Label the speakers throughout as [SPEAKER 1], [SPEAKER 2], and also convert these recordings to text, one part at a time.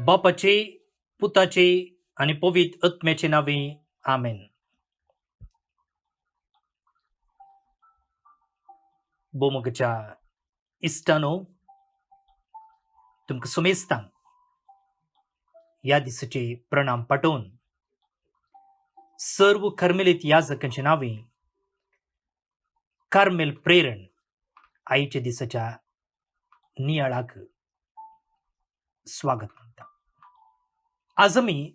[SPEAKER 1] बापाचे, पुताचे आणि पवित्र आत्म्याचे नावे आमेन. बोमगच्या इष्टानो, तुमकां सुमेस्तान या दिसाचे प्रणाम पाठवून सर्व कर्मेलीत याजकांचे नावे कार्मेल प्रेरण आईच्या दिसाच्या नियाळाक स्वागत म्हणता. आज आम्ही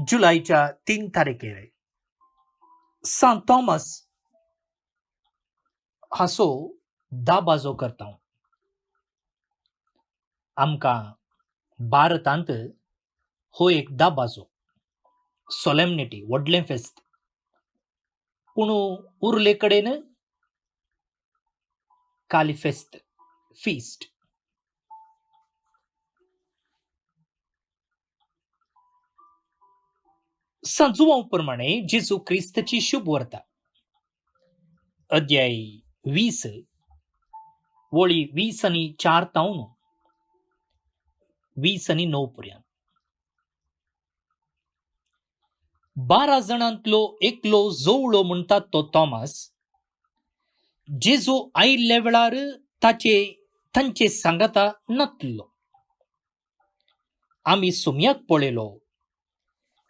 [SPEAKER 1] जुलैच्या 3 तारखेर सांत थॉमस हाचो दाबाजो करता. आमकां भारतांत हो एक दाबाजो सोलेमनिटी व्हडलें फेस्त, पूण उरले कडेन काली फेस्त फिस्ट. सांत जुवांव प्रमाणे जेजू क्रिस्ताची शुभ वार्ता अध्याय 20 वळी 20 आनी 4 तावन 20 आनी 9 पर्यंत. 12 जाणांतलो एकलो जोवळो म्हणटात तो थॉमस जेजू आयिल्ल्या वेळार तांचे सांगाता नासलो. आमी सुमयाक पळयलो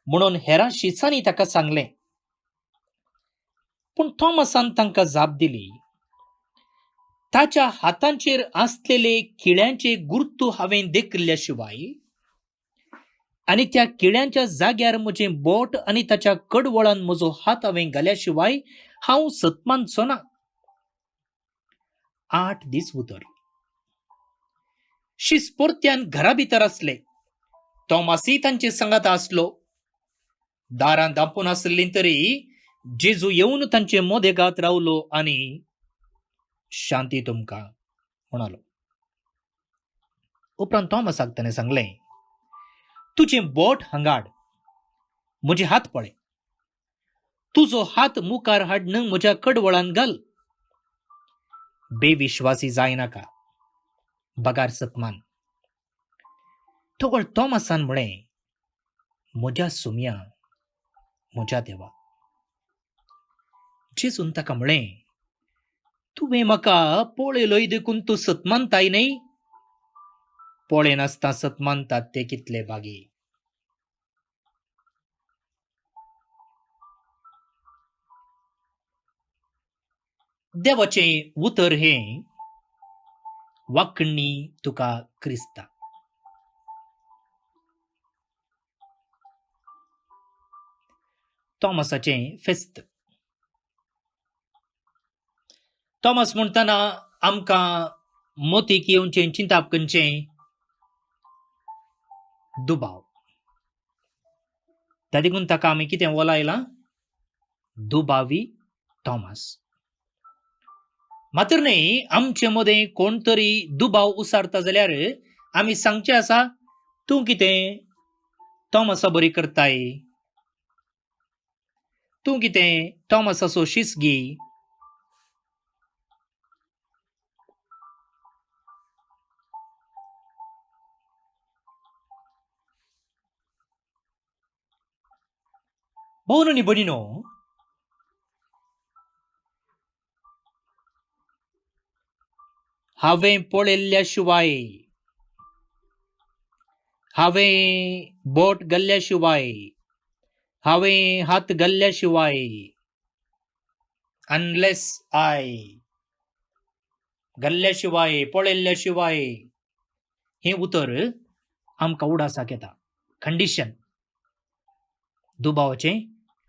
[SPEAKER 1] म्हणून हेरां शिसांनी ताका सांगलें. पूण थॉमसान तांकां जाप दिली, ताच्या हातांचेर आसलेले किळ्यांचे गुर्तू हांवें देखल्या शिवाय आनी त्या किळ्यांच्या जाग्यार म्हजें बोट आनी ताच्या कडवळान म्हजो हात हांवें घाल्या शिवाय हांव सतमानचो ना. 8 दीस उतर शिस परत्यान घरा भितर आसले. थॉमसय तांचे सांगात आसलो. दारां धांपून आसली तरी जेजू येवन तांचे मोदेगांत रावलो आनी शांती तुमकां म्हणालो. उपरांत थॉमसाक ताणें सांगलें, तुजें बोट हांगाड, म्हजे हात पळय. तुजो हात मुखार हाडन म्हज्या कडवळान घाल. बेविश्वासी जायनाका, बगार सतमान. तोवळ थॉमसान म्हळें, म्हज्या सुमया, म्हज्या देवा. जेजून ताका म्हळें, तुवें म्हाका पळयलोय देखून तूं सतमानताय न्हय? पळय नासता सतमानतात ते कितले भागी. देवाचें उतर हें वाकणी तुका क्रिस्ता. थॉमसाचें फेस्त. थॉमस म्हणटना आमकां मोतीक येवचें चिंताप करचें दुबाव. देखून ताका आमी कितें वलायलां? दुबावी थॉमस. मात्र न्ही, आमचे मदें कोण तरी दुबाव उसारता जाल्यार आमी सांगचें आसा, तूं कितें थॉमसा बरी करताय, तूं कितें थॉमसाचो शीस घे. भावन आनी भयणीनो, हांवें पळयल्ल्या शिवाय, हांवें बोट घाल्ल्या शिवाय, हांवें हात घाल्ल्या शिवाय, अनलेस आय घाल्ल्या शिवाय, पळयल्ल्या शिवाय, हें उतर आमकां उडासाक येता. कंडिशन, दुबावाचें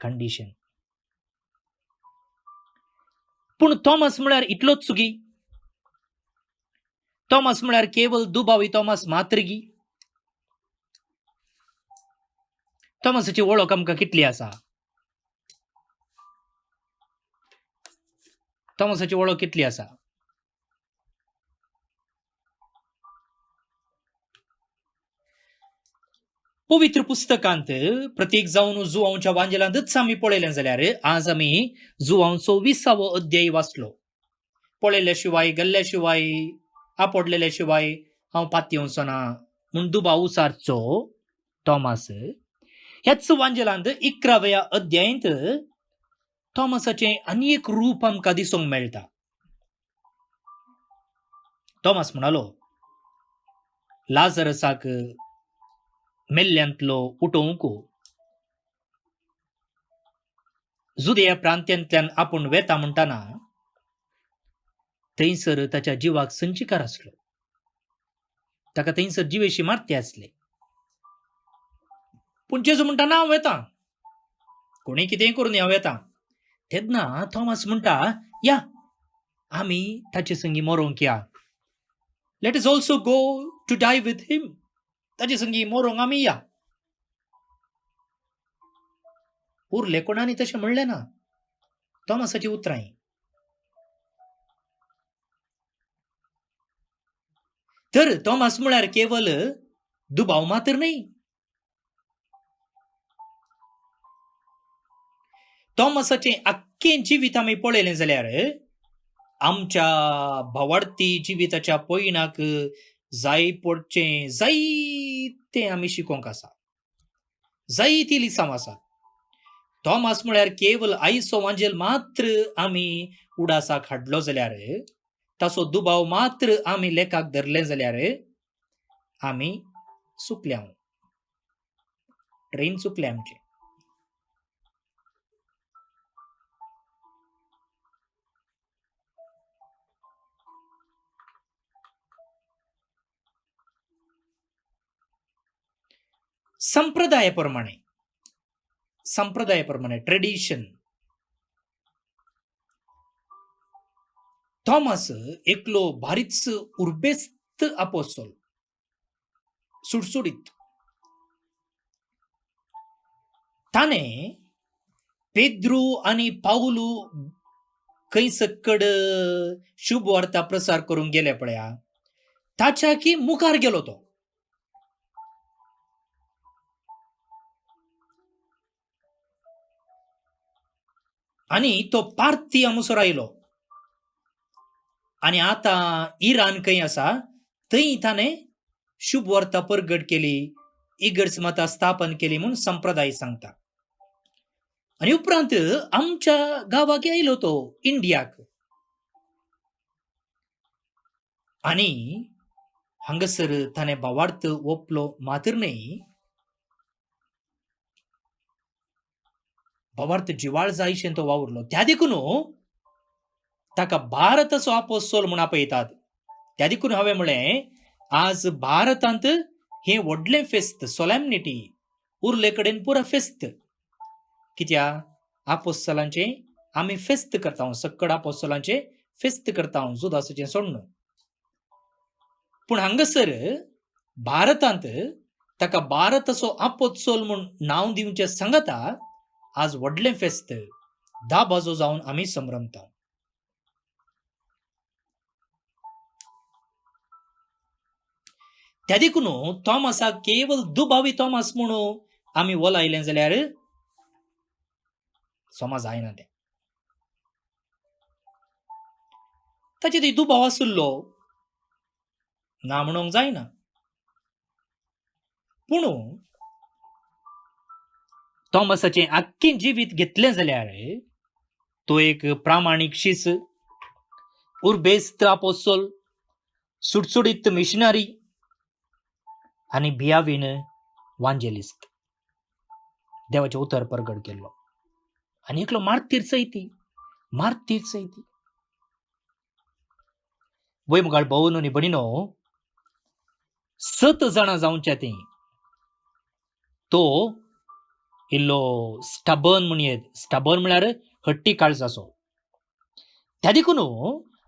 [SPEAKER 1] कंडिशन. पूण थॉमस म्हळ्यार इतलोच चुकी? थॉमस म्हळ्यार केवळ दुबावी थॉमस मात्र गी? थॉमसाची वळख आमकां कितली आसा? थॉमसाची वळख कितली आसा? पवित्र पुस्तकांत प्रत्येक जावन जुवांवच्या वांजेलांतच आमी पळयलें जाल्यार आज आमी जुवांवचो 20वो अध्याय वाचलो. पळयल्या शिवाय, घाल्ल्या शिवाय, आपडलेल्या शिवाय हांव पातयेवचो ना म्हूण दुबाव सारचो थॉमस ह्याच वांजेलांत 11व्या अध्यायांत थॉमसाचें आनी एक रूप आमकां दिसूंक मेळटा. थॉमस म्हणालो, लाजरसाक मेल्ल्यांतलो उठोवंक जुदेया प्रांत्यांतल्यान आपूण वेता म्हणटाना थंयसर ताच्या जिवाक संचिकार आसलो. ताका थंयसर जिवेशी मारते आसले. पूण जेजू म्हणटा ना, हांव वेतां, कोणी कितेंय करून हांव वेतां. तेन्ना थॉमस म्हणटा, या आमी ताचे संगी मरोंक या. Let us also go to die with him. ताचे संगी मरोंक आमी या. उरले कोणानी तशें म्हणलें ना. थॉमसाची उतरां. तर थॉमस म्हळ्यार केवल दुबाव मात्र न्ही. थॉमसाचें आख्खें जिवीत आमी पळयलें जाल्यार आमच्या भावार्थी जिविताच्या पयणाक जाय पडचें जायतें आमी शिकोंक आसा. जायतीं लिसांव आसा. थॉमस म्हळ्यार केवल आयचो वांजेल मात्र आमी उडासाक हाडलो जाल्यार, ताचो दुबाव मात्र आमी लेखाक धरलें जाल्यार आमी चुकल्या. ट्रेन चुकलें आमचें. संप्रदायाप्रमाणे ट्रेडिशन, थॉमस एकलो भारीच उर्बेस्त आपोस्तल, सुटसुडीत. ताणें पेद्रू आनी पाऊलू खंय सकड शुभ वार्ता प्रसार करूंक गेले पळया, ताच्या की मुखार गेलो तो. आनी तो पार्थी हांगसर आयलो. आनी आतां इराण खंय आसा थंय ताणें शुभ वार्ता परगट केली, इगर्ज मतां स्थापन केली म्हूण संप्रदाय सांगता. आनी उपरांत आमच्या गांवाक आयलो तो, इंडियाक. आनी हांगासर ताणें भावार्थ ओपलो मात्र न्ही, भावार्थ जिवाळ जायशें तो वावुरलो. त्या देखून ताका भारताचो आपोस्तल म्हूण आपयतात. त्या देखून हांवें म्हळें, आज भारतांत हें व्हडलें फेस्त, सोलॅमनिटी. उरले कडेन पुरा फेस्त. कित्या आपोस्तलांचें आमी फेस्त करता, सक्कड आपोस्तलांचें फेस्त करता, जुदासाचें सोडून. पूण हांगासर भारतांत ताका भारताचो आपोस्तल म्हूण नांव दिवचें सांगता. आज व्हडलें फेस्त 10 बाजो जावन आमी संभ्रमता. त्या देखून थॉमसाक केवल दुबावी थॉमस म्हणून आमी वलायलें जाल्यार समज जायना. तें ताचे थंय दुबाव आसुल्लो ना म्हणूंक जायना. पूण थॉमसाचें आख्खें जिवीत घेतलें जाल्यार तो एक प्रामाणीक शिस, उर्बेस्त आपोस्तल, सुटसुडीत मिशनरी आनी भियावीन वांजेलिस्ट. देवाचें उतर परगट केल्लो. आनी एकलो मार्तीर सैती. वय मुगाळ भोवन न्ही बणिनो, 7 जाणां जावच्या ती तो इल्लो स्टबर्न म्हणयेत. स्टबर्न म्हळ्यार हट्टी काळजाचो. त्या देखून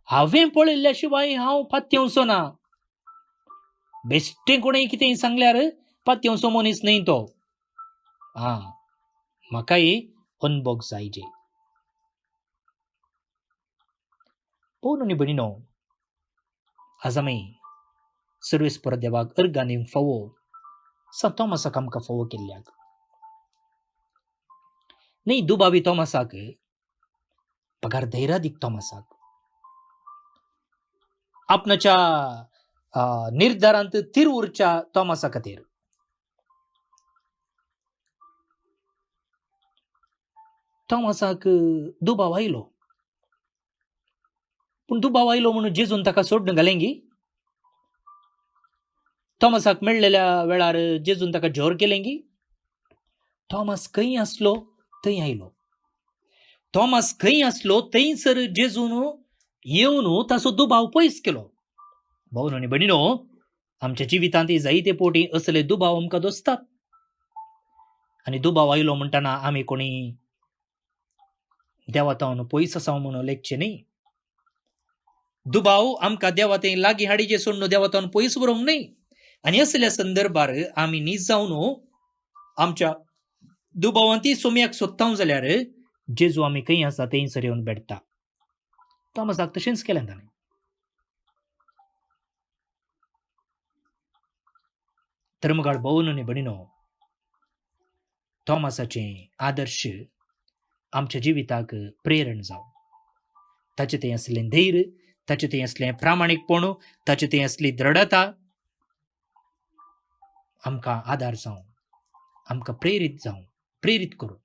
[SPEAKER 1] हांवें पळयल्ल्या शिवाय हांव पातयेवचो ना. बेश्टें कोणें कितेंय सांगल्यार पातयेवचो मनीस न्हय तो. म्हाकाय अनभोग जायजे. पळोवन न्ही बणिनो, आज आमी सर्वेस्पर देवाक अर्गां दिवंक फावो संत थॉमसाक आमकां फावो केल्ल्याक. न्ही दुबावी थॉमसाक, पगार धैर्यादीक थॉमसाक, आपणाच्या निर्धारांत तिरवूरच्या तोमासा खातीर. तोमासाक दुबाव आयलो, पूण दुबाव आयलो म्हणून जेजून ताका सोडून घालेंगी. थॉमसाक मेळलेल्या वेळार जेजून ताका जोर केलेंगी. थॉमस खंय आसलो थंय आयलो. थॉमस खंय आसलो थंयसर जेजून येवन ताचो दुबाव पयस केलो. भावन आनी भयणीनो, आमच्या जिवितांत जायते पोटी असले दुबाव आमकां दोसतात. आनी दुबाव आयलो म्हणटना आमी कोणी देवातावन पयस आसा म्हणून लेखचें न्ही. दुबाव आमकां देवातें लागीं हाडीचे सोडून देवातावन पयस व्हरूंक न्ही. आनी असल्या संदर्भार आमी नीज जावन आमच्या दुबावांती सोम्याक सोदता जाल्यार जेजू आमी खंय आसा थंयसर येवन भेटता. थॉमसाक तशेंच केलें ताणें. धर्मगाळ भावन आनी भयणीनो, थॉमसाचे आदर्श आमच्या जिविताक प्रेरण जावं. ताचें तें असलें धैर्य, ताचें तें असलें प्रामाणीकपण, ताचें तें असली दृढता आमकां आदार जावं, आमकां प्रेरीत करूं.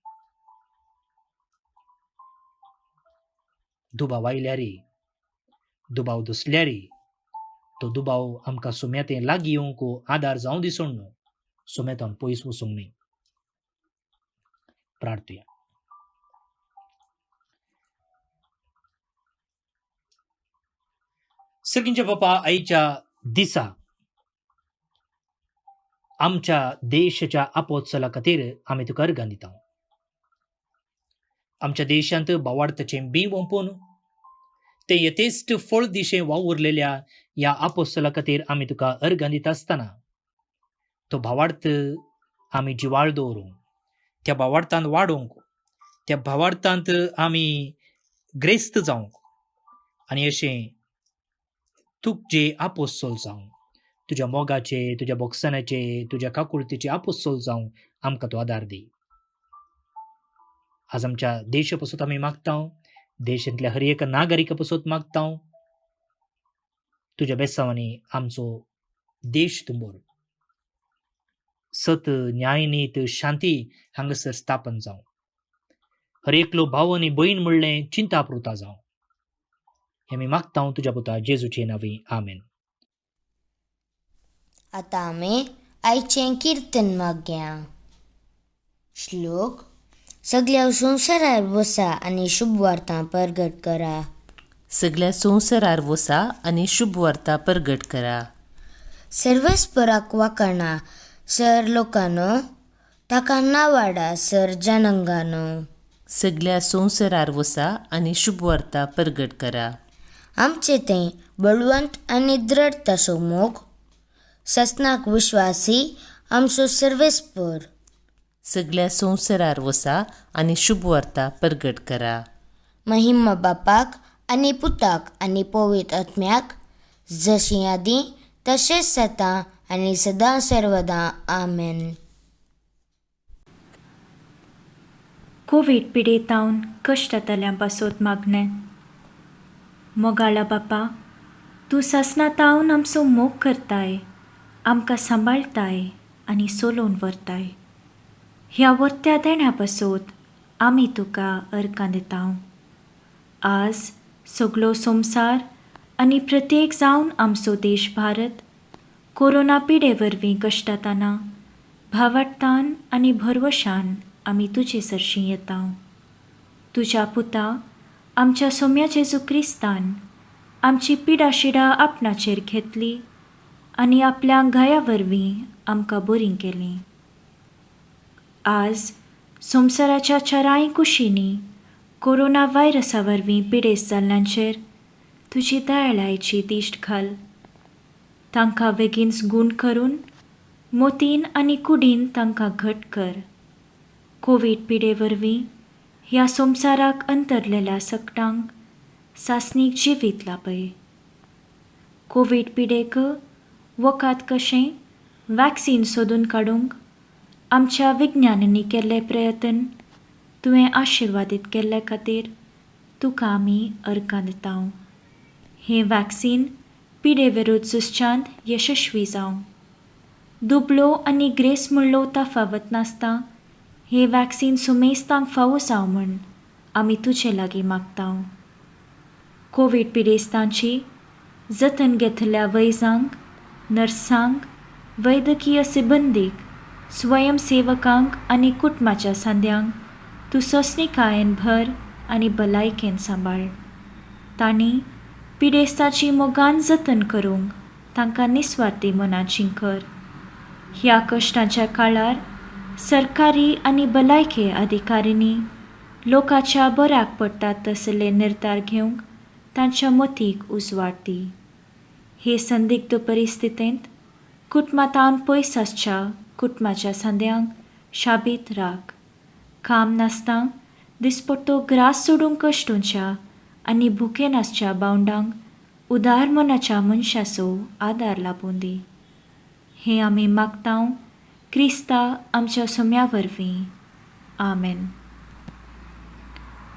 [SPEAKER 1] दुबाव आयल्यार, दुबाव दसल्यार तो दुबाव आमकां सुम्यातें लागीं येवंक आदार जावं दिसोन न्हू, सुम्यातावन पयस वचूंक न्ही. प्रार्थया. सर्गींच्या बापा, आयच्या दिसा आमच्या देशाच्या आपोत्सला खातीर आमी तुका अर्गां दिता. आमच्या देशांत भावार्थाचें बी ओंपून तें यथेश्ट फळ दिशेन वावुरलेल्या ह्या आपोत्सला खातीर आमी तुका अर्गां दिता आसतना तो भावार्थ आमी जिवाळ दवरूंक, त्या भावार्थांत वाडोवंक, त्या भावार्थांत आमी ग्रेस्त जावंक आनी अशें तुजे आपोस्तोल जावं, तुज्या मोगाचे, तुज्या बोगसनाचे, तुज्या काकुळतीचे आपोस्तोल जावं आमकां तो आदार दी. आज आमच्या देशा पासून आमी मागता, देशांतल्या हर एक नागरिका पासून मागता, तुज्या बेसांवांनी आमचो देश तुंबोर सत, न्याय, नीत, शांती हांगासर स्थापन जावं. हर एकलो भाव आनी भयण म्हणलें चिंतापुरता जावं. हे आमी मागता तुज्या पुता जेजूचे नांवी. आमेन.
[SPEAKER 2] आतां आमी आयचें किर्तन मागया. श्लोक. सगळ्या संवसारार वसा आनी शुभ वार्ता प्रगट करा.
[SPEAKER 3] सगळ्या संवसारार वसा आनी शुभ वार्ता प्रगट करा.
[SPEAKER 2] सर्वेस्पराक वाकणा सर लोकांनो, ताका नावाडा सर जनांगानो.
[SPEAKER 3] सगळ्या संवसारार वसा आनी शुभ वार्ता प्रगट करा.
[SPEAKER 2] आमचे तें बळवंत आनी दृढ तासो मोग, सस्नाक विश्वासी आमचो सर्वेस्पर.
[SPEAKER 3] सगळ्या संवसारार वसा आनी शुभ वार्ता प्रगट करा.
[SPEAKER 2] महिमा बापाक आनी पुताक आनी पवित्र आत्म्याक, जशी आदी तशेंच जाता आनी सदां सर्वदा. आमेन.
[SPEAKER 4] कोविड पिडेतावन कश्टांतल्यां पासत मागणें. मोगाळा बापा, तूं ससनातावन आमचो मोग करताय, आमकां सांबाळताय आनी सोलोवन व्हरताय. ह्या वर्त्या देण्या पासत आमी तुका अर्गां दिता. आज सगळो संवसार आनी प्रत्येक जावन आमचो देश भारत कोरोना पिडे वरवीं कश्टातना भावार्थान आनी भरवशान आमी तुजे सरशीं येता. तुज्या पुता आमच्या सोम्या जेजू क्रिस्तान आमची पिडाशिडा आपणाचेर घेतली आनी आपल्या गाया वरवीं आमकां बरीं केलीं. आज संवसाराच्या चराय कुशींनी कोरोना व्हायरसा वरवीं पिडेस्त जाल्ल्यांचेर तुजी दयाळायेची दिश्ट घाल. तांकां बेगीनच गूण करून मोतीन आनी कुडीन तांकां घट कर. कोवीड पिडे वरवीं ह्या संवसाराक अंतरलेल्या सकटांक सासणीक जिवीत लापय. कोवीड पिडेक वखद कशें वॅक्सीन सोदून काडूंक आमच्या विज्ञानांनी केल्ले प्रयत्न तुवें आशिर्वादीत केल्ले खातीर तुका आमी अर्गां दिता. हें वॅक्सीन पिडे विरुद्ध झुजच्यांत यशस्वी जावं. दुबलो आनी ग्रेस म्हणलो फावत नासता हे वॅक्सीन सुमेस्तांक फावो जावं म्हूण आमी तुजे लागीं मागतांव. कोवीड पिडेस्तांची जतन घेतल्या वैजांक, नर्सांक, वैद्यकीय सिबंदीक, स्वयंसेवकांक आनी कुटुंबाच्या सांद्यांक तूं सोंसणीकायेन भर आनी भलायकेन सांबाळ. तांणी पिडेस्ताची मोगान जतन करूंक तांकां निस्वार्थी मनाची कर. ह्या कश्टाच्या काळार सरकारी आनी भलायके अधिकाऱ्यांनी लोकांच्या बऱ्याक पडटात तसले निर्धार घेवंक तांच्या मतीक उजवाड दी. हे संदिग्ध परिस्थितींत कुटुंबांतावन पयस आसच्या कुटुंबाच्या सांद्यांक शाबीत राख. काम नासता दिसपट्टो ग्रास सोडूंक कश्टूंच्या आनी भुकेन आसच्या बावंडांक उदार मनाच्या मनशाचो आदार लाबून दी. हें आमी मागतांव क्रिस्ता आमच्या सोम्या वरवीं. आमेन.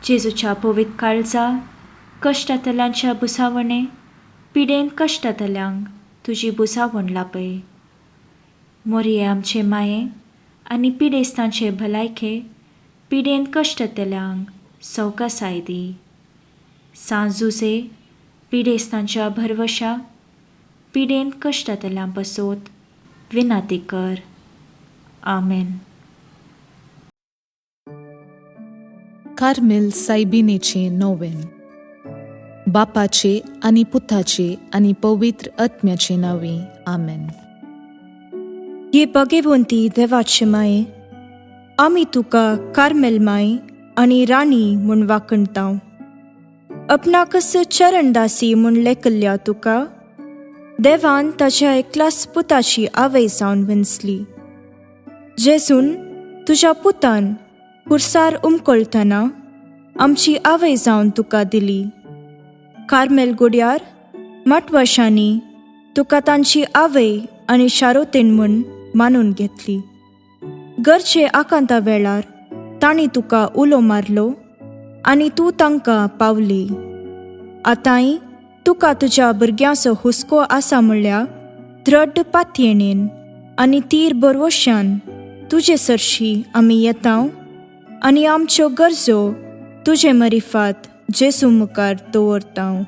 [SPEAKER 4] जेजूच्या पवित्र काळजा कश्टांतल्यांच्या बुसावणे पिडेन कश्टांतल्यांक तुजी बुसावण लापय. मोरये आमचे माये आनी पिडेस्तांचे भलायके पिडेन कश्टांतल्यांक सवकासाय दी. सांजुजे पिडेस्तांच्या भरवशा पिडेन कश्टांतल्यां बसोत विनाती कर. आमेन.
[SPEAKER 5] कार्मेल सायबिनेचे नोवेन. बापाचे आनी पुताचे आनी पवित्र आत्म्याचे नांवे. आमेन.
[SPEAKER 6] ये भगवंती देवाचे माये, आमी तुका कार्मेल माय आनी राणी म्हूण वाखणतांव. आपणाकच चरणदासी म्हूण लेखल्या तुका देवान ताच्या एकल्याच पुताची आवय जावन विंचली. जेजून तुज्या पुतान खुर्सार उमकळतना आमची आवय जावन तुका दिली. कार्मेल गुड्यार माटवाशांनी तुका तांची आवय आनी शारोतेन म्हूण मानून घेतली. गरजे आकांता वेळार तांणी तुका उलो मारलो आनी तूं तांकां पावली. आतांय तुका तुज्या भुरग्यांचो हुस्को आसा म्हणल्यार दृढ पातयेणेन आनी तीर बरवश्यान तुजे सरशी आमी येतांव आनी आमच्यो गरजो तुजे मरिफात जेजू मुखार दवरतांव.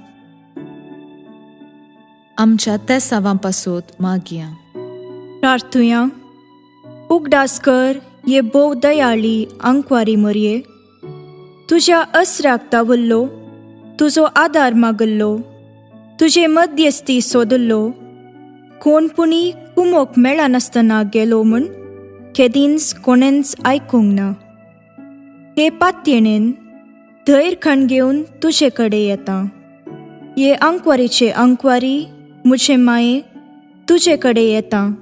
[SPEAKER 5] आमच्या त्या सावां पासोत मागया.
[SPEAKER 6] प्रार्थुया. उगडास कर ये बोव दयाळी आंकवारी मरये. तुज्या अस्राक तावल्लो, तुजो आदार मागल्लो, तुजे मध्यस्थी सोदल्लो, कोणपुणी कुमोक मेळनासतना गेलो म्हूण केदींच कोणेंच आयकूंक ना. हे पातयेणेन धैर्य खण घेवन तुजे कडे येता. ये आंकवारीचे आंकवारी मुझे माये तुजे कडे येता.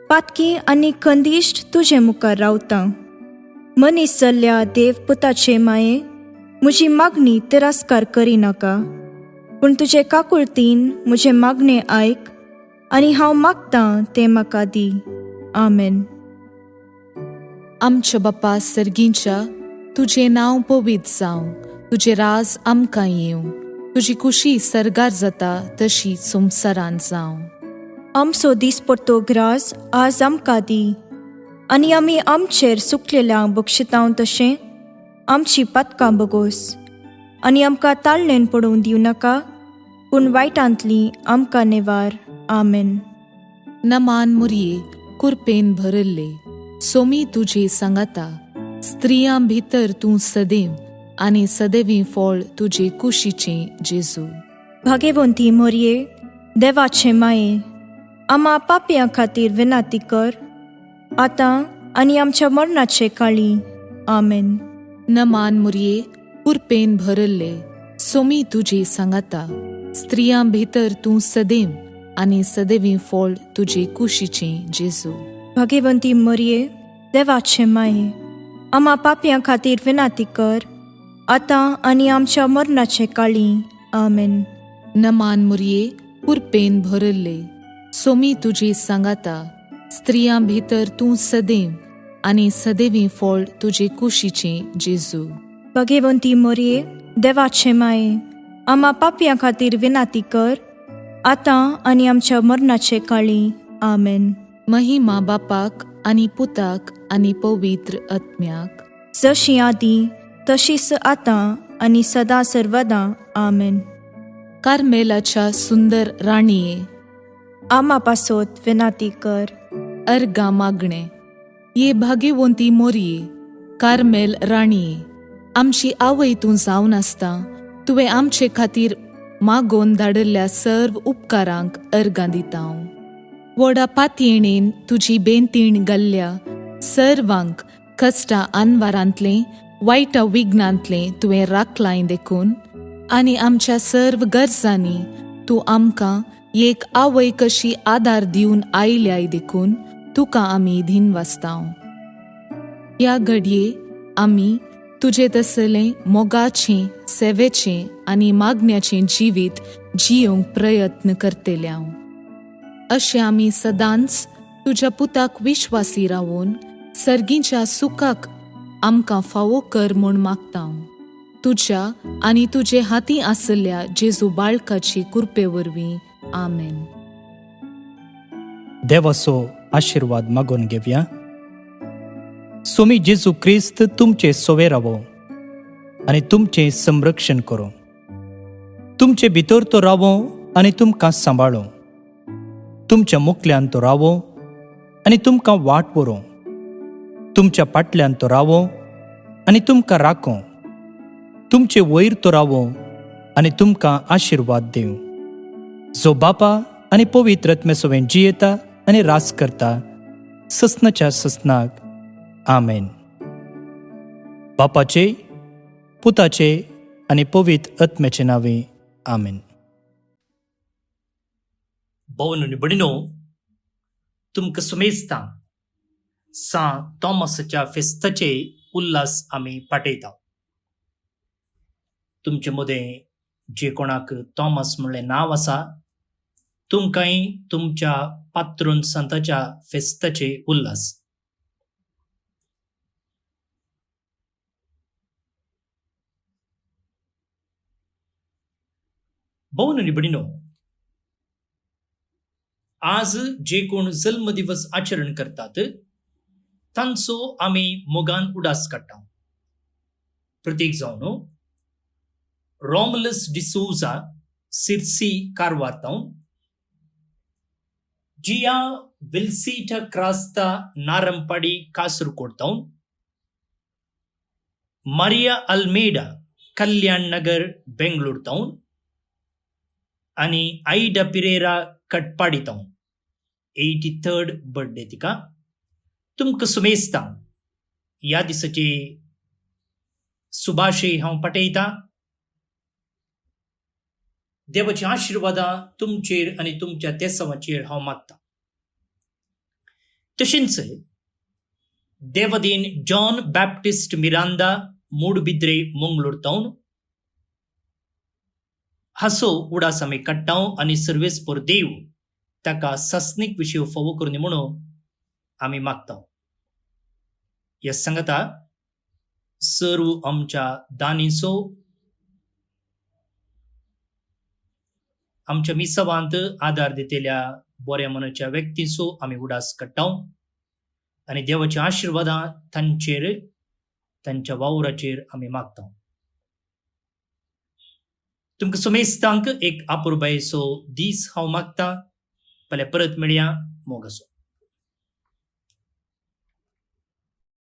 [SPEAKER 6] पातकी आनी खंदिश्ट तुजे मुखार रावता. मनीस जाल्ल्या देव पुताचे माये म्हजी मागणी तिरस्कार करिनाका, पूण तुजे काकुळतीन म्हजे मागणे आयक आनी हांव मागतां तें म्हाका दी. आमेन.
[SPEAKER 5] आमच्या बापा सर्गींच्या तुझे नांव पवित्र जावं. तुजे राज आमकां येवं. तुजी कुशी सरगार जाता तशी संवसारांत जावं.
[SPEAKER 6] आमचो दिसपट्टो ग्रास आज आमकां दी आनी आमी आमचेर सुकलेल्यांक बक्षितांव तशें आमची पातकां बगोस. आनी आमकां ताळणेन पडोवन दिवं नाका, पूण वायटांतली आमकां नेवार. आमेन.
[SPEAKER 5] नमान मुरये कुरपेन भरल्ले, सोमी तुजे सांगाता. स्त्रियां भितर तूं सदैव आनी सदैवी फळ तुजे कुशीचें जेजू.
[SPEAKER 6] भाग्यवंती मोरये देवाचे माये, आमा पापयां खातीर विनाती कर, आतां आनी आमच्या मरणाचे काळी. आमेन.
[SPEAKER 5] नमान मुरये कुरपेन भरल्ले, सोमी तुजे सांगाता. स्त्रियां भितर तूं सदैव आनी सदैवी फळ तुजे कुशीचें जेजू.
[SPEAKER 6] भाग्यवंती मोरये देवाचे माये, आमा पापयां खातीर विनाती कर, आतां आनी आमच्या मरणाचे काळी. आमेन.
[SPEAKER 5] नमान मुरये कुरपेन भरल्ले, सोमी तुजे सांगाता. स्त्रियां भितर तूं सदैव आनी सदैवी फळ तुजे कुशीचें जेजू.
[SPEAKER 6] भाग्यवंती मोरये देवाचे माये, आमा पापयां खातीर विनाती कर, आतां आनी आमच्या मरणाचे काळी आमेन.
[SPEAKER 5] महिमा बापाक आनी पुताक आनी पवित्र आत्म्याक,
[SPEAKER 6] जशी आदी तशीच आतां आनी सदां सर्वदां आमेन.
[SPEAKER 5] कार्मेलाच्या सुंदर राणीये,
[SPEAKER 6] आमा पासोत विनाती कर.
[SPEAKER 5] अर्गा मागणे. ये भाग्यवंती मोरये, कार्मेल राणीये, आमची आवय तूं जावन आसता तुवें आमचे खातीर मागोवन धाडिल्ल्या सर्व उपकारांक अर्गां दिता हांव. व्हडा पातयेणेन तुजी बेंतीण घाल्ल्या सर्वांक कश्टां आनवारांतलें वायटा विघ्नांतलें तुवें राखलां देखून, आनी आमच्या सर्व गरजांनी तूं आमकां एक आवय कशी आदार दिवन आयल्याय देखून तुका आमी दिनवासतांव. ह्या घडये आमी तुजे तसलें मोगाचें, सेवेचें आनी मागण्याचें जिवीत जियोंक प्रयत्न करतले हांव. अशें आमी सदांच तुज्या पुताक विश्वासी रावून सर्गीच्या सुखाक आमकां फावो कर म्हूण मागता हांव. तुज्या आनी तुजे हातीं आसल्या जेजू बाळकाची कृपे वरवीं. आमेन.
[SPEAKER 1] देवाचो आशीर्वाद मागून घेवया. स्वामी जेजू क्रिस्त तुमचे सोवे रावो आनी तुमचें संरक्षण करो. तुमचे भितर तो रावो आनी तुमकां सांबाळो. तुमच्या मुखल्यान तो रावो आनी तुमकां वाट व्हरो. तुमच्या फाटल्यान तो रावो आनी तुमकां राखो. तुमचे वयर तो रावो आनी तुमकां आशीर्वाद दिवं. जो बापा आनी पवित्र आत्मे सोबें जियेता आनी रास करता ससनाच्या ससनाक. आमेन. बापाचे, पुताचे आनी पवित्र आत्म्याचे नांवे. आमेन. भवन आनी भयणीनो, तुमकां सुमेस्तां सान थॉमसाच्या फेस्ताचे उल्हास आमी पाटयता. तुमचे मदें जे कोणाक थॉमस म्हणलें नांव आसा, तुमकांय तुमच्या पात्रून संताच्या फेस्ताचे उल्हास. भवन आनी भयणीनो, आज जे कोण जल्म दिवस आचरण करतात तांचो आमी मोगान उडास काडटा. प्रत्येक जावन रोमलस डिसोजा, सिर्सी कारवार, जिया विल्सीटा क्रास्ता नारंपाडी कासरकोड, मारिया अल्मेडा कल्याण नगर बेंगळूर आनी आईडा पिरेरा कटपाडी 83rd बर्थडे तिका. तुमकां सुमेस्तां ह्या दिसाचे सुभाशय हांव पाटयता. देवाची आशिर्वादां तुमचेर आनी तुमच्या तेसावाचेर हांव मागता. तशेंच देवदीन जॉन बॅप्टिस्ट मिरांदा मूडबिद्रे मंगळूर हासो उडास आमी काडटा आनी सर्वेस्पर देव ताका ससनीक विशय फावो करूं म्हणून आमी मागता. ह्या सांगाता सर्व आमच्या दानीचो, आमच्या मिसवांत आदार दितेल्या बऱ्या मनाच्या व्यक्तीचो आमी उडास काडटा आनी देवाची आशिर्वादां तांचेर, तांच्या वावराचेर आमी मागता. तुमकां सुमेस्तांक एक आपुरबायेचो दीस हांव मागता. फाल्यां परत मेळया. मोग आसूं.